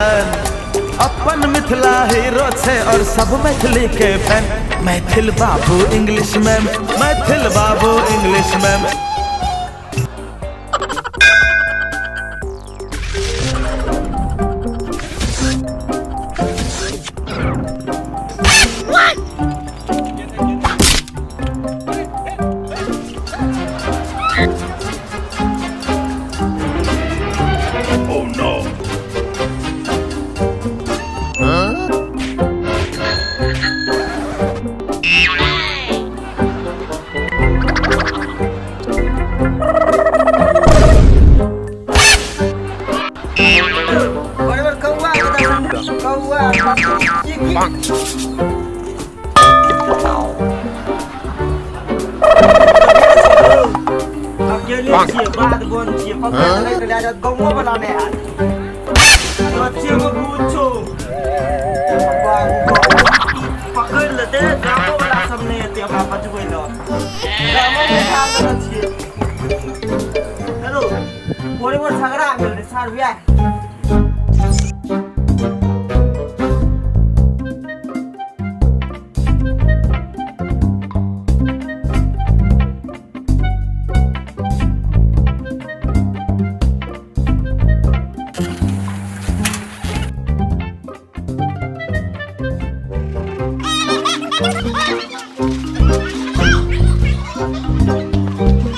अपन Mithila hero छे और सब मैथिली के fan. Maithil बाबू English ma'am, Maithil बाबू English ma'am. बात बन छिए पकड़ ले ले जा गौवा वाला ने यार बच्चे को पूछो पकड़ लेते गाँव वाला सब ने एते हमरा बचबै ल गाँव में ठाल छिए। हेलो बोरे बोर झगड़ा गेल रे सार बिया